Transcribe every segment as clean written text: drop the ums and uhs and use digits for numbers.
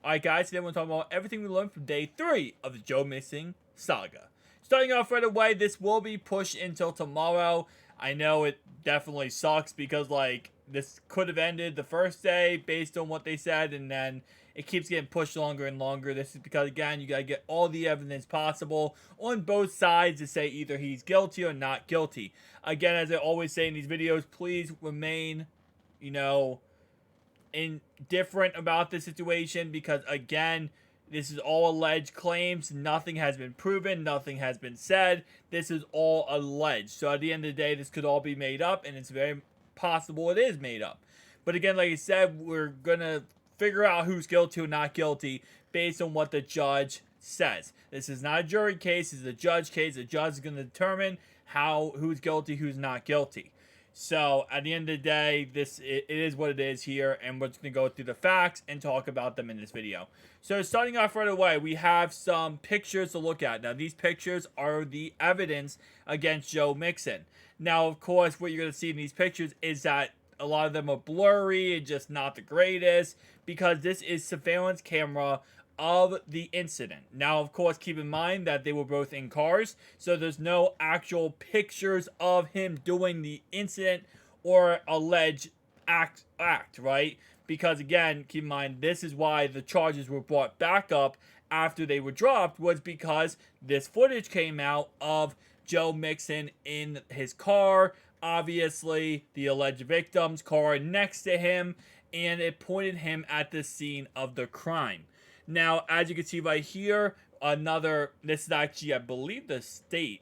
Alright guys, today we're talking about everything we learned from day 3 of the Joe Mixon saga. Starting off right away, this will be pushed until tomorrow. I know it definitely sucks because, like, this could have ended the first day based on what they said, and then it keeps getting pushed longer and longer. This is because, again, you gotta get all the evidence possible on both sides to say either he's guilty or not guilty. Again, as I always say in these videos, please remain, indifferent about the situation because, again, this is all alleged claims. Nothing has been proven. Nothing has been said. This is all alleged. So at the end of the day, this could all be made up, and it's very possible it is made up. But again, like I said, we're going to figure out who's guilty or not guilty based on what the judge says. This is not a jury case. This is a judge case. The judge is going to determine who's guilty, who's not guilty. So, at the end of the day, it is what it is here, and we're just going to go through the facts and talk about them in this video. So, starting off right away, we have some pictures to look at. Now, these pictures are the evidence against Joe Mixon. Now, of course, what you're going to see in these pictures is that a lot of them are blurry and just not the greatest, because this is surveillance camera of the incident. Now, of course, keep in mind that they were both in cars, so there's no actual pictures of him doing the incident or alleged act, right? Because, again, keep in mind, this is why the charges were brought back up after they were dropped, was because this footage came out of Joe Mixon in his car, obviously the alleged victim's car next to him, and it pointed him at the scene of the crime. Now, as you can see right here, this is actually, I believe, the state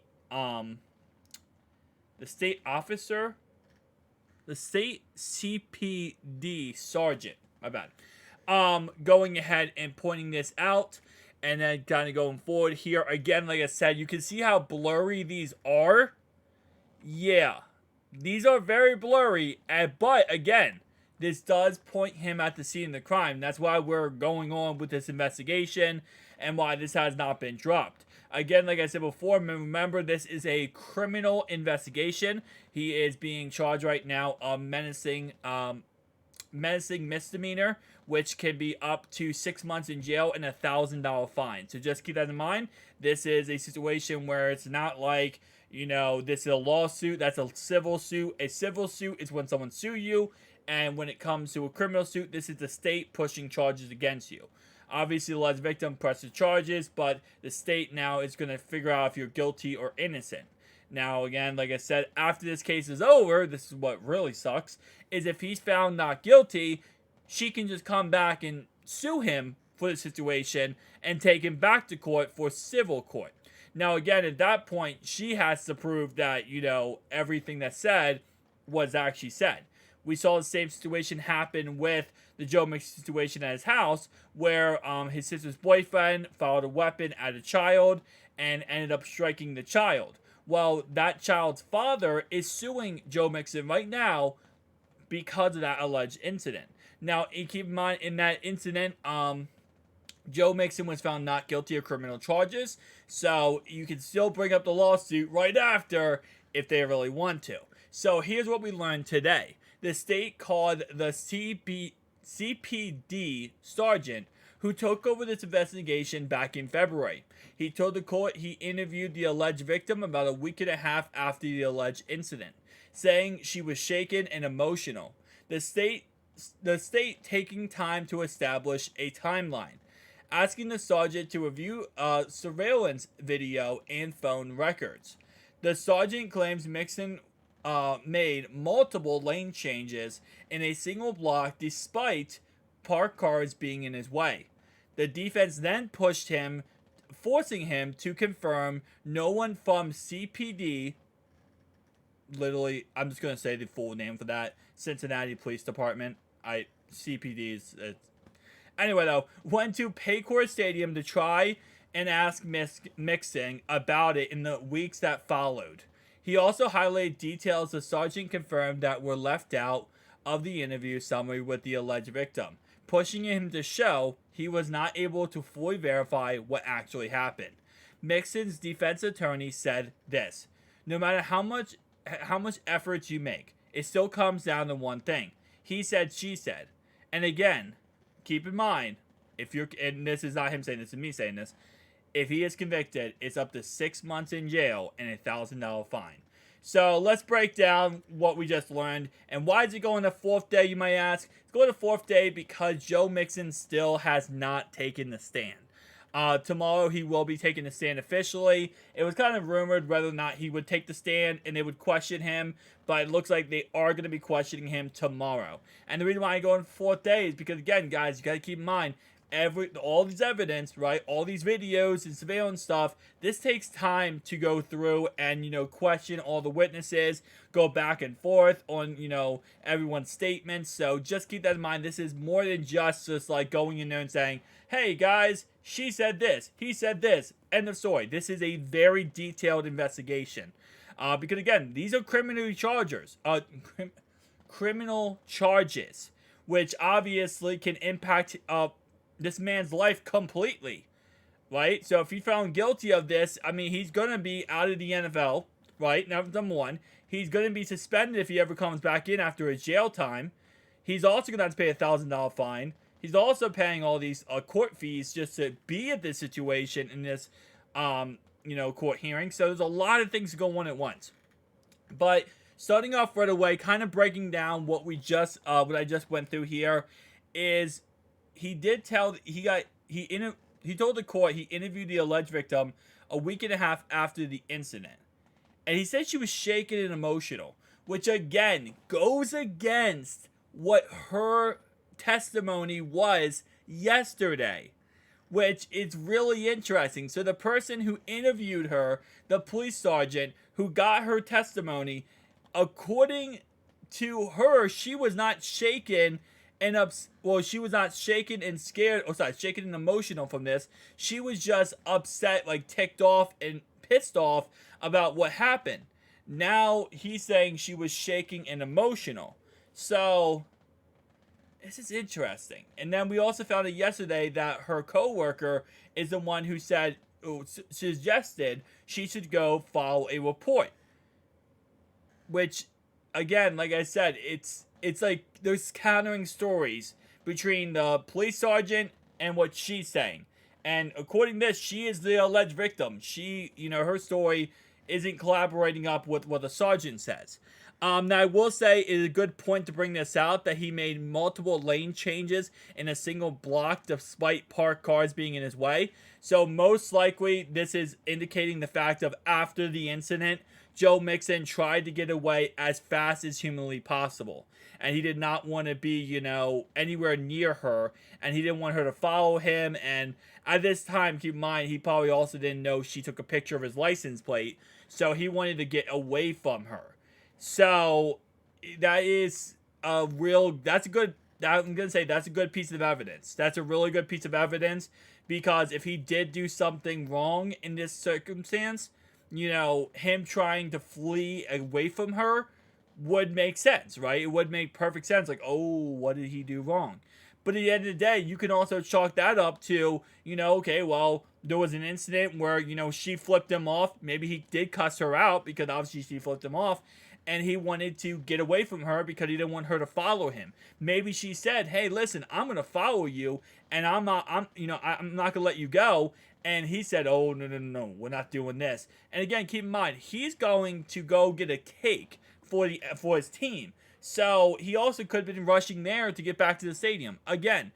officer, the state CPD sergeant, my bad, going ahead and pointing this out, and then kind of going forward here. Again, like I said, you can see how blurry these are. Yeah, these are very blurry, but again, this does point him at the scene of the crime. That's why we're going on with this investigation and why this has not been dropped. Again, like I said before, remember, this is a criminal investigation. He is being charged right now of menacing misdemeanor, which can be up to 6 months in jail and $1,000 fine. So just keep that in mind. This is a situation where it's not like, this is a lawsuit. That's a civil suit. A civil suit is when someone sues you. And when it comes to a criminal suit, this is the state pushing charges against you. Obviously, the alleged victim presses charges, but the state now is going to figure out if you're guilty or innocent. Now, again, like I said, after this case is over, this is what really sucks, is if he's found not guilty, she can just come back and sue him for the situation and take him back to court for civil court. Now, again, at that point, she has to prove that, everything that's said was actually said. We saw the same situation happen with the Joe Mixon situation at his house, where his sister's boyfriend fired a weapon at a child and ended up striking the child. Well, that child's father is suing Joe Mixon right now because of that alleged incident. Now, keep in mind, in that incident, Joe Mixon was found not guilty of criminal charges, so you can still bring up the lawsuit right after if they really want to. So here's what we learned today. The state called the CPD sergeant who took over this investigation back in February. He told the court he interviewed the alleged victim about a week and a half after the alleged incident, saying she was shaken and emotional. The state taking time to establish a timeline, asking the sergeant to review surveillance video and phone records. The sergeant claims Mixon made multiple lane changes in a single block despite parked cars being in his way. The defense then pushed him, forcing him to confirm no one from CPD, literally, I'm just going to say the full name for that, Cincinnati Police Department, CPD is, anyway though, went to Paycor Stadium to try and ask Mixon about it in the weeks that followed. He also highlighted details the sergeant confirmed that were left out of the interview summary with the alleged victim, pushing him to show he was not able to fully verify what actually happened. Mixon's defense attorney said this: "No matter how much effort you make, it still comes down to one thing. He said, she said." And again, keep in mind, if you're, and this is not him saying this, it's me saying this, if he is convicted, it's up to 6 months in jail and $1,000 fine. So let's break down what we just learned. And why is it going to fourth day, you might ask? It's going to fourth day because Joe Mixon still has not taken the stand. Tomorrow he will be taking the stand officially. It was kind of rumored whether or not he would take the stand and they would question him, but it looks like they are going to be questioning him tomorrow. And the reason why I go on fourth day is because, again, guys, you got to keep in mind, all this evidence, right, all these videos and surveillance stuff, this takes time to go through and, question all the witnesses, go back and forth on, everyone's statements. So just keep that in mind. This is more than just like going in there and saying, hey guys, she said this, he said this, end of story. This is a very detailed investigation. Because again, these are criminal charges, which obviously can impact this man's life completely, right? So if he's found guilty of this, I mean, he's going to be out of the NFL, right? Number one, he's going to be suspended if he ever comes back in after his jail time. He's also going to have to pay $1,000 fine. He's also paying all these court fees just to be at this situation in this, court hearing. So there's a lot of things going on at once. But starting off right away, kind of breaking down what I just went through here, is he did tell he told the court he interviewed the alleged victim a week and a half after the incident, and he said she was shaken and emotional, which again goes against what her testimony was yesterday, which is really interesting. So the person who interviewed her, the police sergeant who got her testimony, according to her, she was not shaken and she was not shaken and scared, shaken and emotional from this. She was just upset, like ticked off and pissed off about what happened. Now he's saying she was shaking and emotional. So this is interesting. And then we also found out yesterday that her coworker is the one who suggested she should go file a report. Which, again, like I said, it's like there's countering stories between the police sergeant and what she's saying. And according to this, she is the alleged victim. She, her story isn't collaborating up with what the sergeant says. Now, I will say it is a good point to bring this out that he made multiple lane changes in a single block despite parked cars being in his way. So most likely this is indicating the fact of after the incident, Joe Mixon tried to get away as fast as humanly possible. And he did not want to be, anywhere near her. And he didn't want her to follow him. And at this time, keep in mind, he probably also didn't know she took a picture of his license plate. So he wanted to get away from her. So that is I'm going to say that's a good piece of evidence. That's a really good piece of evidence, because if he did do something wrong in this circumstance, him trying to flee away from her would make sense, right? It would make perfect sense. Like, oh, what did he do wrong? But at the end of the day, you can also chalk that up to, okay, well, there was an incident where, she flipped him off. Maybe he did cuss her out because obviously she flipped him off. And he wanted to get away from her because he didn't want her to follow him. Maybe she said, hey, listen, I'm going to follow you, and I'm not going to let you go. And he said, oh, no, we're not doing this. And again, keep in mind, he's going to go get a cake for his team. So he also could have been rushing there to get back to the stadium. Again,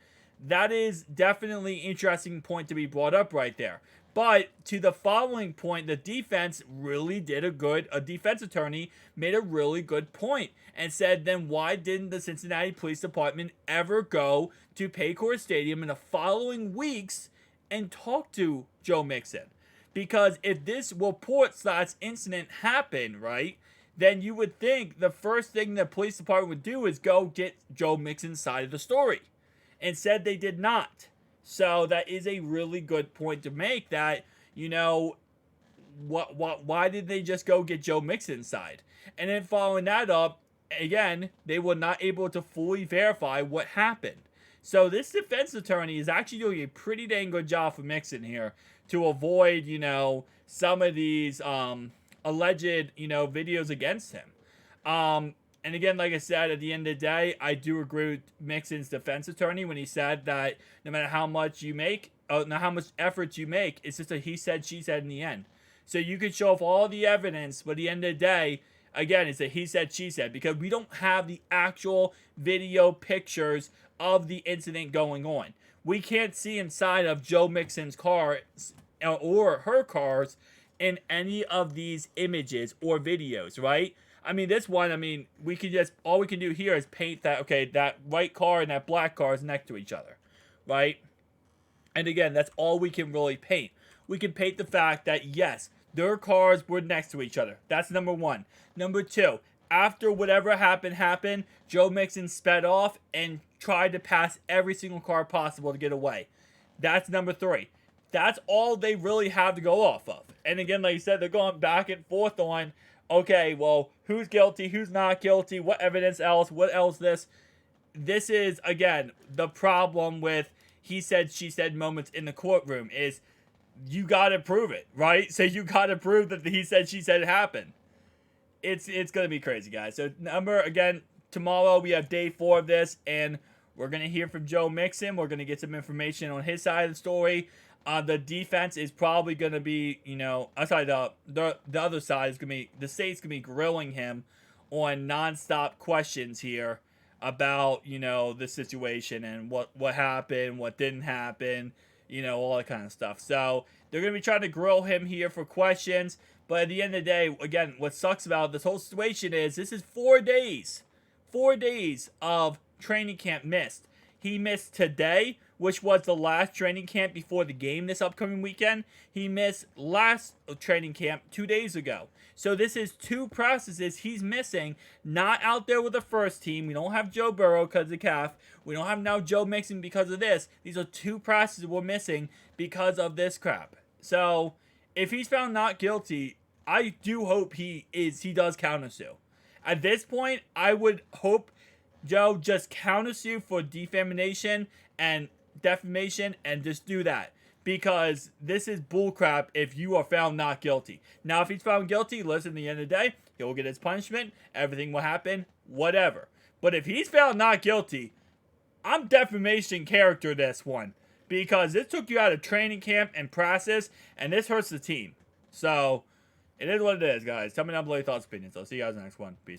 that is definitely an interesting point to be brought up right there. But to the following point, the defense really did a defense attorney made a really good point and said, then why didn't the Cincinnati Police Department ever go to Paycor Stadium in the following weeks and talk to Joe Mixon? Because if this report/incident happened, right, then you would think the first thing the police department would do is go get Joe Mixon's side of the story. Instead, they did not. So that is a really good point to make, that, why did they just go get Joe Mixon's side? And then following that up, again, they were not able to fully verify what happened. So this defense attorney is actually doing a pretty dang good job for Mixon here to avoid, some of these alleged, videos against him. And again, like I said, at the end of the day, I do agree with Mixon's defense attorney when he said that no matter how much you make, no how much effort you make, it's just a he said, she said in the end. So you could show off all the evidence, but at the end of the day, again, it's a he said, she said, because we don't have the actual video pictures of the incident going on. We can't see inside of Joe Mixon's car or her cars in any of these images or videos, right? I mean, this one, I mean, we can just, all we can do here is paint that, okay, that white car and that black car is next to each other, right? And again, that's all we can really paint. We can paint the fact that, yes, their cars were next to each other. That's number one. Number two, after whatever happened, Joe Mixon sped off and tried to pass every single car possible to get away. That's number three. That's all they really have to go off of. And again, like I said, they're going back and forth on, okay, well, who's guilty, who's not guilty, what evidence else, what else this. This is, again, the problem with he said, she said moments in the courtroom is you got to prove it, right? So you got to prove that the he said, she said it happened. It's going to be crazy, guys. So, again, tomorrow we have day 4 of this, and we're going to hear from Joe Mixon. We're going to get some information on his side of the story. The defense is probably going to be, the other side is going to be, the state's going to be grilling him on nonstop questions here about, the situation and what happened, what didn't happen, all that kind of stuff. So they're going to be trying to grill him here for questions. But at the end of the day, again, what sucks about this whole situation is this is 4 days. 4 days of training camp missed. He missed today, which was the last training camp before the game this upcoming weekend. He missed last training camp 2 days ago. So this is 2 processes he's missing, not out there with the first team. We don't have Joe Burrow because of the calf. We don't have now Joe Mixon because of this. These are 2 processes we're missing because of this crap. So if he's found not guilty, I do hope he does countersue. At this point, I would hope Joe just countersue for defamation and defamation and just do that. Because this is bullcrap if you are found not guilty. Now, if he's found guilty, listen, at the end of the day, he'll get his punishment. Everything will happen. Whatever. But if he's found not guilty, I'm defamation character this one. Because this took you out of training camp and process, and this hurts the team. So, it is what it is, guys. Tell me down below your thoughts and opinions. I'll see you guys in the next one. Peace out.